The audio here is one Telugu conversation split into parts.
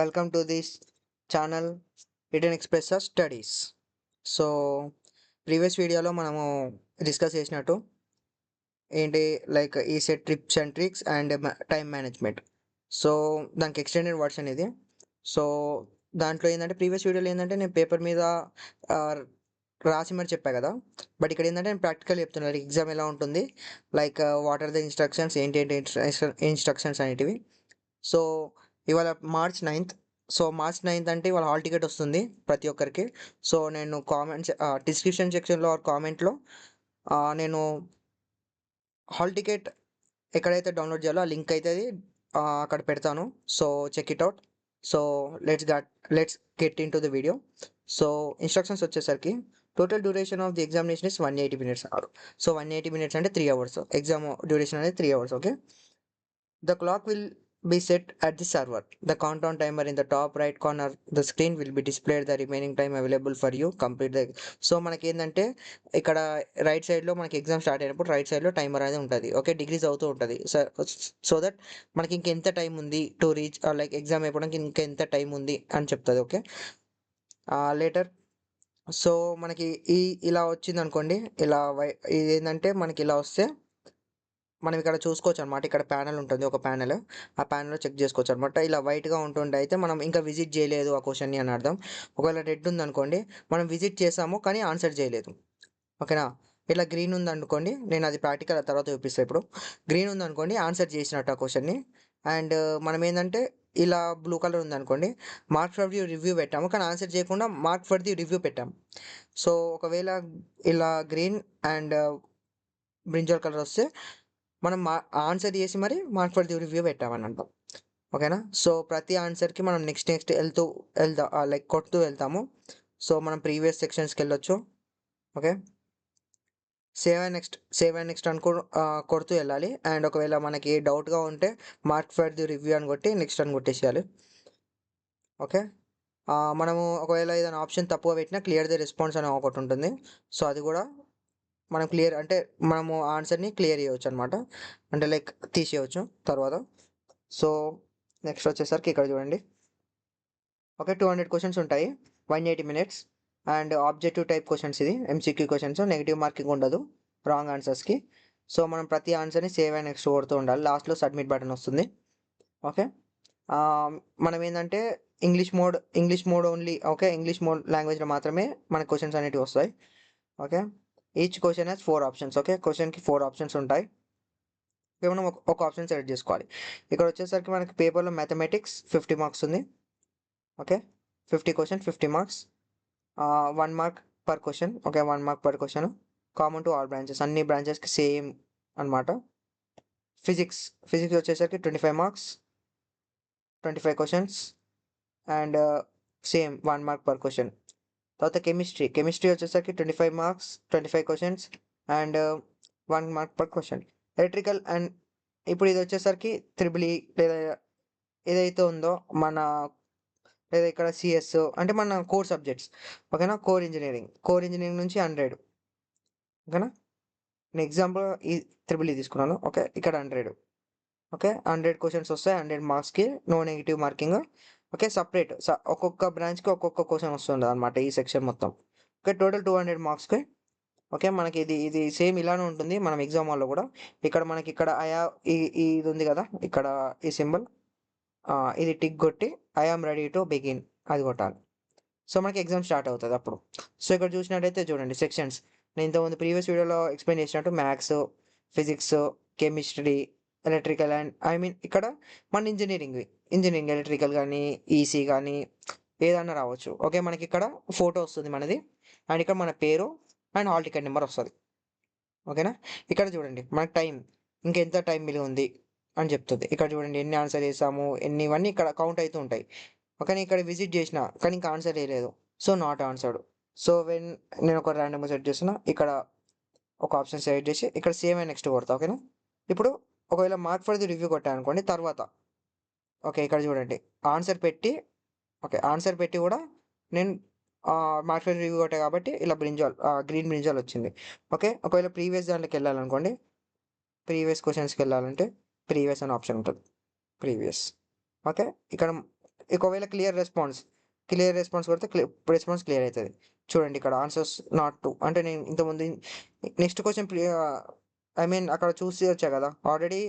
Welcome to this channel return express studies. So previous వీడియోలో మనము డిస్కస్ చేసినట్టు ఏంటి లైక్ ఈ set trips and tricks and time management. So దానికి ఎక్స్టెండెడ్ వర్షన్ ఇది. సో దాంట్లో ఏంటంటే ప్రీవియస్ వీడియోలో ఏంటంటే నేను పేపర్ మీద ఆ, రాసి మరి చెప్పా కదా. బట్ ఇక్కడ ఏంటంటే నేను ప్రాక్టికల్ చెప్తున్నాను ఎగ్జామ్ ఎలా ఉంటుంది, like what are the instructions, ఏంటి ఏంటి ఇన్స్ట్రక్షన్స్ అనేటివి. సో ఇవాళ March 9th. So March 9th అంటే ఇవాళ హాల్ టికెట్ వస్తుంది ప్రతి ఒక్కరికి. సో నేను కామెంట్స్ డిస్క్రిప్షన్ సెక్షన్లో ఆర్ కామెంట్లో నేను హాల్ టికెట్ ఎక్కడైతే డౌన్లోడ్ చేయాలో ఆ లింక్ అయితే అక్కడ పెడతాను. So check it out. So let's get into the video. So instructions వచ్చేసరికి total duration of the examination is 180 minutes. So 180 minutes అంటే 3 hours. ఎగ్జామ్ డ్యూరేషన్ అనేది 3 hours. Okay. The clock will be set at the server. The countdown timer in the top right corner the screen will be displayed the remaining time available for you complete the. So మనకి ఏంటంటే ఇక్కడ రైట్ సైడ్లో మనకి ఎగ్జామ్ స్టార్ట్ అయినప్పుడు రైట్ సైడ్లో టైమర్ అనేది ఉంటుంది. ఓకే, డిగ్రీస్ అవుతూ ఉంటుంది. సో దట్ మనకి ఇంకెంత టైం ఉంది టు రీచ్ లైక్ ఎగ్జామ్ అయిపోవడానికి ఇంకెంత టైం ఉంది అని చెప్తుంది. Okay, later. సో మనకి ఇలా వచ్చింది అనుకోండి. ఇది ఏంటంటే మనకి ఇలా వస్తే మనం ఇక్కడ చూసుకోవచ్చు అనమాట. ఇక్కడ ప్యానెల్ ఉంటుంది, ఒక ప్యానెల్. ఆ ప్యానెల్లో చెక్ చేసుకోవచ్చు అనమాట. ఇలా వైట్గా ఉంటుండే అయితే మనం ఇంకా విజిట్ చేయలేదు ఆ క్వశ్చన్ని అని అర్థం. ఒకవేళ రెడ్ ఉందనుకోండి మనం విజిట్ చేసాము కానీ ఆన్సర్ చేయలేదు. ఓకేనా. ఇట్లా గ్రీన్ ఉందనుకోండి, నేను అది ప్రాక్టికల్ తర్వాత చూపిస్తాను. ఇప్పుడు గ్రీన్ ఉందనుకోండి ఆన్సర్ చేసినట్టు ఆ క్వశ్చన్ని. అండ్ మనం ఏంటంటే ఇలా బ్లూ కలర్ ఉందనుకోండి మార్క్ ఫర్ ది రివ్యూ పెట్టాము కానీ ఆన్సర్ చేయకుండా మార్క్ ఫర్ ది రివ్యూ పెట్టాము. సో ఒకవేళ ఇలా గ్రీన్ అండ్ బ్రింజల్ కలర్ వస్తే మనం ఆన్సర్ చేసి మరి మార్క్ ఫర్ ది రివ్యూ పెట్టామని అంటాం. ఓకేనా. సో ప్రతి ఆన్సర్కి మనం నెక్స్ట్ వెళ్దాం లైక్ కొడుతూ వెళ్తాము. సో మనం ప్రీవియస్ సెక్షన్స్కి వెళ్ళొచ్చు. ఓకే, సేవ్ అండ్ నెక్స్ట్ కొడుతూ వెళ్ళాలి. అండ్ ఒకవేళ మనకి డౌట్గా ఉంటే మార్క్ ఫర్ ది రివ్యూ అని కొట్టి నెక్స్ట్ అని కొట్టేసేయాలి. ఓకే, మనము ఒకవేళ ఏదైనా ఆప్షన్ తప్పుగా పెట్టినా క్లియర్ ది రెస్పాన్స్ అని ఒకటి ఉంటుంది. సో అది కూడా మనం క్లియర్ అంటే మనము ఆన్సర్ని క్లియర్ చేయవచ్చు అనమాట, అంటే లైక్ తీసేయవచ్చు తర్వాత. సో నెక్స్ట్ వచ్చేసరికి ఇక్కడ చూడండి. ఓకే, 200 క్వశ్చన్స్ ఉంటాయి, 180 minutes. And objective type questions, ఇది ఎంసీక్యూ క్వశ్చన్స్, నెగిటివ్ మార్కింగ్ ఉండదు రాంగ్ ఆన్సర్స్కి. సో మనం ప్రతి ఆన్సర్ని సేవ్ అండ్ నెక్స్ట్ కొడుతూ ఉండాలి. లాస్ట్లో సబ్మిట్ బటన్ వస్తుంది. ఓకే, మనం ఏంటంటే English mode only. Okay, English mode లాంగ్వేజ్లో మాత్రమే మనకి క్వశ్చన్స్ అనేటివి వస్తాయి. Okay, each question has 4 options. Okay, క్వశ్చన్కి 4 options ఉంటాయి. మనం ఒక ఆప్షన్ సెలెక్ట్ చేసుకోవాలి. ఇక్కడ వచ్చేసరికి మనకి పేపర్లో మ్యాథమెటిక్స్ 50 మార్క్స్ ఉంది. Okay, 50 question 50 marks, 1 mark per question. Okay, 1 mark per question, common to all branches, అన్ని బ్రాంచెస్కి సేమ్ అనమాట. ఫిజిక్స్ వచ్చేసరికి 25 marks, 25 questions and same 1 mark per question. తర్వాత కెమిస్ట్రీ వచ్చేసరికి 25 marks, 25 questions and 1 mark per question. Electrical and ఇప్పుడు ఇది వచ్చేసరికి త్రిబుల్ లేదా ఏదైతే ఉందో లేదా ఇక్కడ సిఎస్ అంటే మన కోర్ సబ్జెక్ట్స్. ఓకేనా, కోర్ ఇంజనీరింగ్ నుంచి 100. ఓకేనా, నేను ఎగ్జాంపుల్ ఈ త్రిబుల్ తీసుకున్నాను. ఓకే, ఇక్కడ 100. ఓకే, 100 క్వశ్చన్స్ వస్తాయి, 100 మార్క్స్కి, no negative marking. Okay, separate ఒక్కొక్క బ్రాంచ్కి ఒక్కొక్క క్వశ్చన్ వస్తుంది అనమాట ఈ సెక్షన్ మొత్తం. ఓకే, టోటల్ 200 మార్క్స్కి. ఓకే, మనకి ఇది సేమ్ ఇలానే ఉంటుంది మనం ఎగ్జామ్ హాల్లో కూడా. ఇక్కడ మనకి ఇక్కడ ఇది ఉంది కదా, ఇక్కడ ఈ సింబల్, ఇది టిక్ కొట్టి I am ready to begin అది కొట్టాలి. సో మనకి ఎగ్జామ్ స్టార్ట్ అవుతుంది అప్పుడు. సో ఇక్కడ చూసినట్టయితే చూడండి సెక్షన్స్. నేను ఇంతకుముందు ప్రీవియస్ వీడియోలో ఎక్స్ప్లెయిన్ చేసినట్టు maths, physics, chemistry, electrical and ఇక్కడ మన ఇంజనీరింగ్ ఎలక్ట్రికల్ కానీ ఈసీ కానీ ఏదన్నా రావచ్చు. ఓకే, మనకి ఇక్కడ ఫోటో వస్తుంది మనది అండ్ ఇక్కడ మన పేరు అండ్ హాల్ టికెట్ నెంబర్ వస్తుంది. ఓకేనా, ఇక్కడ చూడండి మనకి టైం ఇంకెంత టైం మిగిలి ఉంది అని చెప్తుంది. ఇక్కడ చూడండి ఎన్ని ఆన్సర్ చేసాము, ఇవన్నీ ఇక్కడ కౌంట్ అవుతూ ఉంటాయి. ఓకే, ఇక్కడ విజిట్ చేసిన కానీ ఇంకా ఆన్సర్ చేయలేదు, సో నాట్ ఆన్సర్డ్. సో నేను ఒక ర్యాండమ్గా సెట్ చేస్తున్నా, ఇక్కడ ఒక ఆప్షన్ సెలెక్ట్ చేసి ఇక్కడ సేవ్ అండ్ నెక్స్ట్ కొడతా. ఓకేనా, ఇప్పుడు ఒకవేళ మార్క్ ఫర్ ది రివ్యూ కొట్టాను అనుకోండి తర్వాత. ఓకే, ఇక్కడ చూడండి ఆన్సర్ పెట్టి కూడా నేను మార్క్ ఫర్ రివ్యూ కొట్టా కాబట్టి ఇలా గ్రీన్ బ్రింజాల్ వచ్చింది. ఓకే, ఒకవేళ ప్రీవియస్ దాంట్లోకి వెళ్ళాలనుకోండి, ప్రీవియస్ క్వశ్చన్స్కి వెళ్ళాలంటే ప్రీవియస్ అనే ఆప్షన్ ఉంటుంది, ప్రీవియస్. ఓకే, ఇక్కడ ఒకవేళ క్లియర్ రెస్పాన్స్ కొడితే రెస్పాన్స్ క్లియర్ అవుతుంది. చూడండి ఇక్కడ ఆన్సర్స్ నాట్ టు అంటే నేను ఇంతకుముందు నెక్స్ట్ క్వశ్చన్ ఐ మీన్ అక్కడ చూసి వచ్చా కదా ఆల్రెడీ,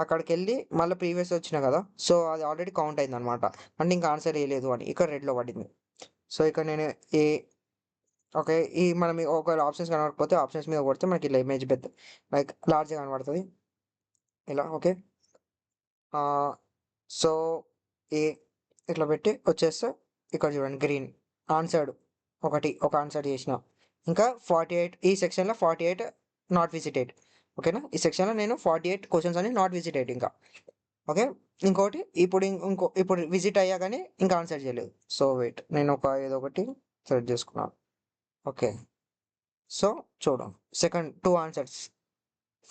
అక్కడికి వెళ్ళి మళ్ళీ ప్రీవియస్ వచ్చినా కదా, సో అది ఆల్రెడీ కౌంట్ అయింది అనమాట. అంటే ఇంకా ఆన్సర్ వేయలేదు అని ఇక్కడ రెడ్లో పడింది. సో ఇక్కడ నేను ఏ ఓకే ఈ మనం ఒకవేళ ఆప్షన్స్ కనబడకపోతే ఆప్షన్స్ మీద కొడితే మనకి ఇలా ఇమేజ్ పెద్ద లైక్ లార్జ్గా కనబడుతుంది ఇలా. ఓకే సో ఏ ఇట్లా పెట్టి వచ్చేస్తే ఇక్కడ చూడండి గ్రీన్ ఆన్సర్డ్ ఒక ఆన్సర్ చేసిన. ఇంకా 48 ఈ సెక్షన్లో 48 నాట్ విజిటెడ్. ఓకేనా, ఈ సెక్షన్లో నేను 48 క్వశ్చన్స్ అని నాట్ విజిటెడ్ ఇంకా. ఓకే, ఇంకోటి ఇప్పుడు విజిట్ అయ్యా కానీ ఇంకా ఆన్సర్ చేయలేదు. సో వెయిట్ నేను ఏదో ఒకటి సెలెక్ట్ చేసుకున్నాను. ఓకే, సో చూడం సెకండ్ 2 ఆన్సర్స్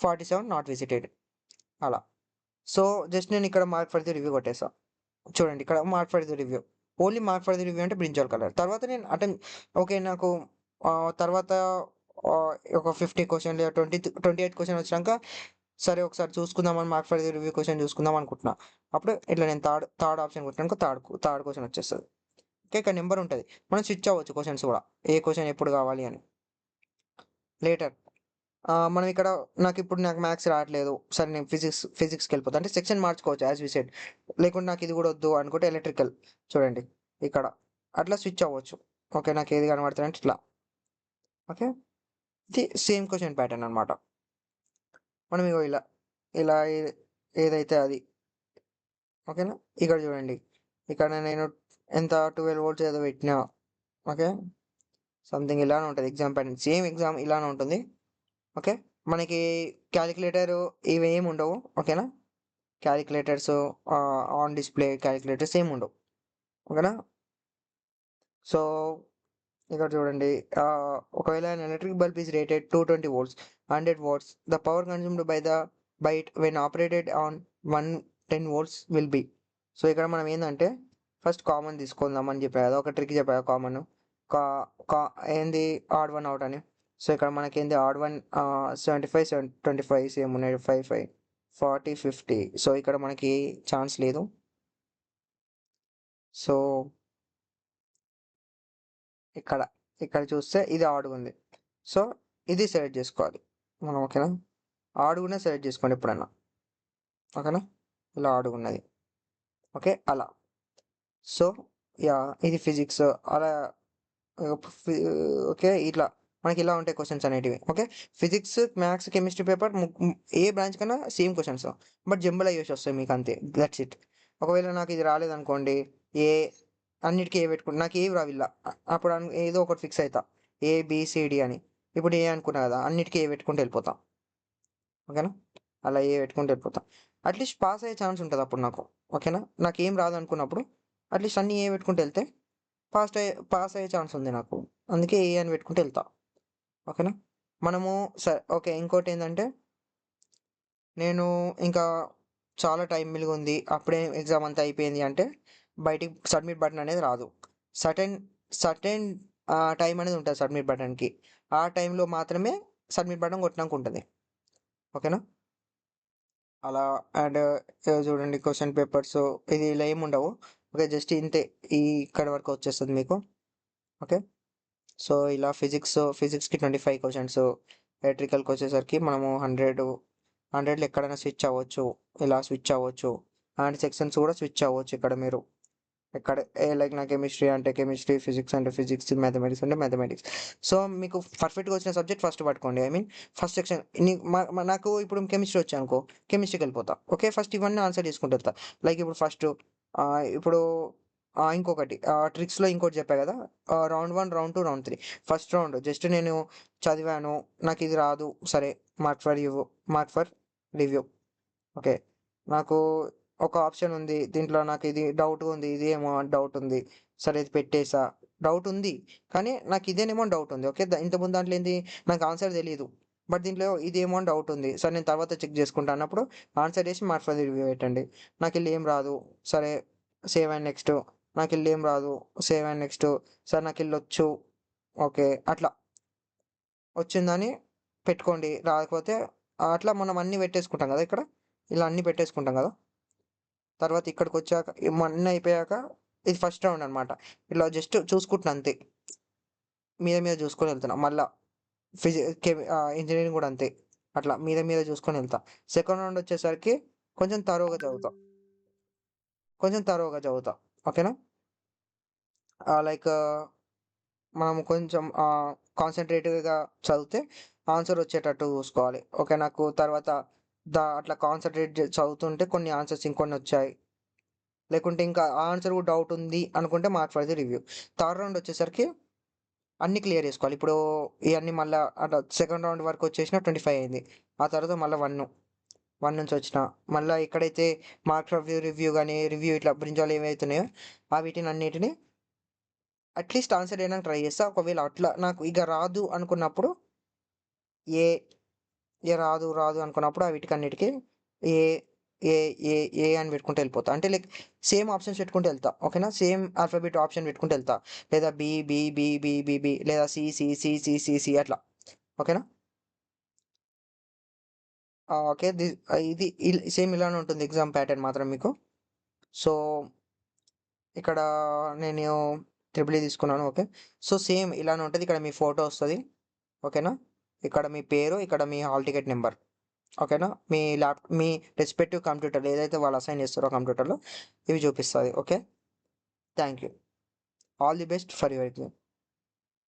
47 నాట్ విజిటెడ్ అలా. సో జస్ట్ నేను ఇక్కడ మార్క్ ఫర్ ది రివ్యూ కొట్టేసా. చూడండి ఇక్కడ mark for the review, only mark for the review అంటే బ్రింజాల్ కలర్. తర్వాత నేను ఓకే నాకు తర్వాత ఒక 50 క్వశ్చన్ లేదా 28 క్వశ్చన్ వచ్చినాక సరే ఒకసారి చూసుకుందామని mark for the review question చూసుకుందాం అనుకుంటున్నా. అప్పుడు ఇట్లా నేను థర్డ్ ఆప్షన్ కొట్టినాక థర్డ్ క్వశ్చన్ వచ్చేస్తుంది. ఓకే, ఇక్కడ నెంబర్ ఉంటుంది, మనం స్విచ్ అవ్వచ్చు క్వశ్చన్స్ కూడా, ఏ క్వశ్చన్ ఎప్పుడు కావాలి అని లేటర్. మనం ఇక్కడ నాకు మ్యాథ్స్ రావట్లేదు, సరే నేను ఫిజిక్స్కి వెళ్ళిపోతాను అంటే సెక్షన్ మార్చుకోవచ్చు యాజ్ వి సెడ్. లేకుంటే నాకు ఇది కూడా వద్దు అనుకుంటే ఎలక్ట్రికల్, చూడండి ఇక్కడ అట్లా స్విచ్ అవ్వచ్చు. ఓకే, నాకు ఏది కనబడుతుంది అంటే ఇట్లా. ఓకే, ఇది సేమ్ క్వశ్చన్ ప్యాటర్న్ అనమాట. మనం ఇగో ఇలా ఏదైతే అది. ఓకేనా, ఇక్కడ చూడండి ఇక్కడ నేను ఎంత 12 volts ఏదో పెట్టినా. ఓకే, సంథింగ్ ఇలానే ఉంటుంది ఎగ్జామ్ ప్యాటర్న్, సేమ్ ఎగ్జామ్ ఇలానే ఉంటుంది. ఓకే, మనకి క్యాలిక్యులేటర్ ఇవి ఏమి ఉండవు. ఓకేనా, క్యాలిక్యులేటర్స్ ఆన్ డిస్ప్లే క్యాలిక్యులేటర్స్ ఏమి ఉండవు. ఓకేనా, సో ఇక్కడ చూడండి ఒకవేళ electric bulb is rated 220 volts 100 watts the power consumed by it when operated on 110 volts will be. So ఇక్కడ మనం ఏంటంటే ఫస్ట్ కామన్ తీసుకుందామని చెప్పా కదా, ఒక ట్రిక్ చెప్పా కామన్ ఏంది ఆడ్ వన్ అవుట్ అని. సో ఇక్కడ మనకి ఏంది ఆడ్ వన్ 75 25 సేమ్ ఉన్నాయి 5 5 40 50. సో ఇక్కడ మనకి ఛాన్స్ లేదు. సో ఇక్కడ చూస్తే ఇది ఆడుగా ఉంది, సో ఇది సెలెక్ట్ చేసుకోవాలి మనం. ఓకేనా, ఆడుగునే సెలెక్ట్ చేసుకోండి ఎప్పుడన్నా. ఓకేనా, ఇలా ఆడుగున్నది. ఓకే అలా. సో యా ఇది ఫిజిక్స్ అలా. ఓకే, ఇట్లా మనకి ఇలా ఉంటాయి క్వశ్చన్స్ అనేటివి. Okay, physics maths chemistry paper ఏ బ్రాంచ్ కన్నా సేమ్ క్వశ్చన్స్, బట్ జంబుల్ అయ్యేసి వస్తాయి మీకు అంతే, దట్స్ ఇట్. ఒకవేళ నాకు ఇది రాలేదనుకోండి, ఏ అన్నిటికీ ఏ పెట్టుకుంటా, నాకు ఏవి రావిల్లా అప్పుడు ఏదో ఒకటి ఫిక్స్ అవుతా ఏబిసిడి అని. ఇప్పుడు ఏ అనుకున్నా కదా, అన్నిటికీ ఏ పెట్టుకుంటూ వెళ్ళిపోతాం. ఓకేనా, అలా ఏ పెట్టుకుంటూ వెళ్ళిపోతాం. అట్లీస్ట్ పాస్ అయ్యే ఛాన్స్ ఉంటుంది అప్పుడు నాకు. ఓకేనా, నాకు ఏం రాదు అనుకున్నప్పుడు అట్లీస్ట్ అన్నీ ఏ పెట్టుకుంటూ వెళ్తే పాస్ అయ్యే ఛాన్స్ ఉంది నాకు, అందుకే ఏ అని పెట్టుకుంటూ వెళ్తా. ఓకేనా, మనము సరే. ఓకే, ఇంకోటి ఏంటంటే నేను ఇంకా చాలా టైం మిగిలి ఉంది, అప్పుడే ఎగ్జామ్ అంతా అయిపోయింది అంటే బయటికి సబ్మిట్ బటన్ అనేది రాదు. సర్టెన్ టైం అనేది ఉంటుంది సబ్మిట్ బటన్కి, ఆ టైంలో మాత్రమే సబ్మిట్ బటన్ కొట్టినాక ఉంటుంది. ఓకేనా, అలా. అండ్ చూడండి క్వశ్చన్ పేపర్స్ ఇది ఇలా ఏమి ఉండవు. ఓకే, జస్ట్ ఇంతే, ఇక్కడ వరకు వచ్చేస్తుంది మీకు. ఓకే, సో ఇలా ఫిజిక్స్కి 25 క్వశ్చన్స్, ఎలక్ట్రికల్కి వచ్చేసరికి మనము 100లో ఎక్కడైనా స్విచ్ అవ్వచ్చు, ఇలా స్విచ్ అవ్వచ్చు. అండ్ సెక్షన్స్ కూడా స్విచ్ అవ్వచ్చు ఇక్కడ మీరు ఎక్కడ లైక్ నా కెమిస్ట్రీ అంటే కెమిస్ట్రీ, ఫిజిక్స్ అంటే ఫిజిక్స్, మ్యాథమెటిక్స్ అంటే మ్యాథమెటిక్స్. సో మీకు పర్ఫెక్ట్గా వచ్చిన సబ్జెక్ట్ ఫస్ట్ పట్టుకోండి. ఐ మీన్ ఫస్ట్ సెక్షన్ నాకు ఇప్పుడు కెమిస్ట్రీ వచ్చా అనుకో, కెమిస్ట్రీకి వెళ్ళిపోతా. ఓకే, ఫస్ట్ ఇవన్నీ ఆన్సర్ చేసుకుంటూ వెళ్తా. లైక్ ఇప్పుడు ఇంకొకటి ట్రిక్స్లో ఇంకోటి చెప్పా కదా, round 1 round 2 round 3. First round just నేను చదివాను, నాకు ఇది రాదు, సరే మార్క్ ఫర్ రివ్యూ. ఓకే, నాకు ఒక ఆప్షన్ ఉంది దీంట్లో, నాకు ఇది డౌట్గా ఉంది, ఇది ఏమో డౌట్ ఉంది, సరే ఇది పెట్టేసా. డౌట్ ఉంది కానీ నాకు ఇదేనేమో డౌట్ ఉంది. ఓకే, ఇంతకుముందు దాంట్లో ఏంది నాకు ఆన్సర్ తెలియదు, బట్ దీంట్లో ఇదేమో డౌట్ ఉంది, సరే నేను తర్వాత చెక్ చేసుకుంటా అన్నప్పుడు ఆన్సర్ చేసి మార్క్ ఫర్ రివ్యూ పెట్టండి. నాకు వెళ్ళి ఏం రాదు, సరే సేవ్ అండ్ నెక్స్ట్. నాకు వెళ్ళి ఏం రాదు, సేవ్ అండ్ నెక్స్ట్. సార్ నాకు వెళ్ళి వచ్చు, ఓకే అట్లా వచ్చిందని పెట్టుకోండి. రాకపోతే అట్లా మనం అన్నీ పెట్టేసుకుంటాం కదా, ఇక్కడ ఇలా అన్నీ పెట్టేసుకుంటాం కదా. తర్వాత ఇక్కడికొచ్చాక ఇవన్నీ అయిపోయాక ఇది ఫస్ట్ రౌండ్ అనమాట. ఇలా జస్ట్ చూసుకుంటున్నా అంతే. మీద చూసుకొని వెళ్తున్నా. మళ్ళా ఇంజినీరింగ్ గూడా అంతే. అట్లా మీద చూసుకొని ఎళ్తా. సెకండ్ రౌండ్ వచ్చేసరికి కొంచెం తరోగా చదువుతా. కొంచెం తరోగా చదువుతా. ఓకేనా? లైక్ మనం కొంచెం కాన్సంట్రేటివ్‌గా చదివితే ఆన్సర్ వచ్చేటట్టు చూసుకోవాలి. ఓకే. నాకు తర్వాత అట్లా కాన్సంట్రేట్ చదువుతుంటే కొన్ని ఆన్సర్స్ ఇంకొన్నొచ్చాయి. లేకుంటే ఇంకా ఆ ఆన్సర్ కూడా డౌట్ ఉంది అనుకుంటే mark for the review. Third round వచ్చేసరికి అన్నీ క్లియర్ చేసుకోవాలి. ఇప్పుడు ఇయన్నీ మళ్ళా అట్లా సెకండ్ రౌండ్ వరకు వచ్చేసినా 25 అయింది. ఆ తర్వాత మళ్ళా 1 నుంచి వచ్చిన. మళ్ళా ఎక్కడైతే మార్క్ ఫర్ ది రివ్యూ గాని, రివ్యూ ఇట్లా బ్రింజాల్ ఏవైతున్నాయో వీటినన్నిటిని అట్‌లీస్ట్ ఆన్సర్ చేయడానికి ట్రై చేస్తా. ఒకవేళ అట్లా నాకు ఇక రాదు అనుకున్నప్పుడు ఏ, రాదు అనుకున్నప్పుడు వీటికన్నిటికి ఏ, ఏ, ఏ అని పెట్టుకుంటూ ఎళ్ళిపోతా. అంటే లైక్ సేమ్ ఆప్షన్స్ పెట్టుకుంటూ ఎళ్తా. ఓకేనా? సేమ్ ఆల్ఫాబెట్ ఆప్షన్ పెట్టుకుంటూ ఎళ్తా. లేదా B, B, B, B, B, B లేదా C, C, C, C, C, C అట్లా. ఓకేనా? ఓకే. ఇది సేమ్ ఇలానే ఉంటుంది ఎగ్జామ్ ప్యాటర్న్ మాత్రం మీకు. సో, ఇక్కడ నేను ట్రిపుల్ ఈ తీసుకున్నాను. ఓకే. సో, సేమ్ ఇలానే ఉంటది. ఇక్కడ మీ ఫోటో వస్తది. ఓకేనా? ఇక్కడ మీ పేరు, ఇక్కడ మీ హాల్ టికెట్ నంబర్. ఓకేనా? మీ రెస్పెక్టివ్ కంప్యూటర్ ఏదైతే వాళ్ళు అసైన్ చేస్తారో కంప్యూటర్‌లో ఇవి చూపిస్తది. Okay. Thank you. All the best for your exam.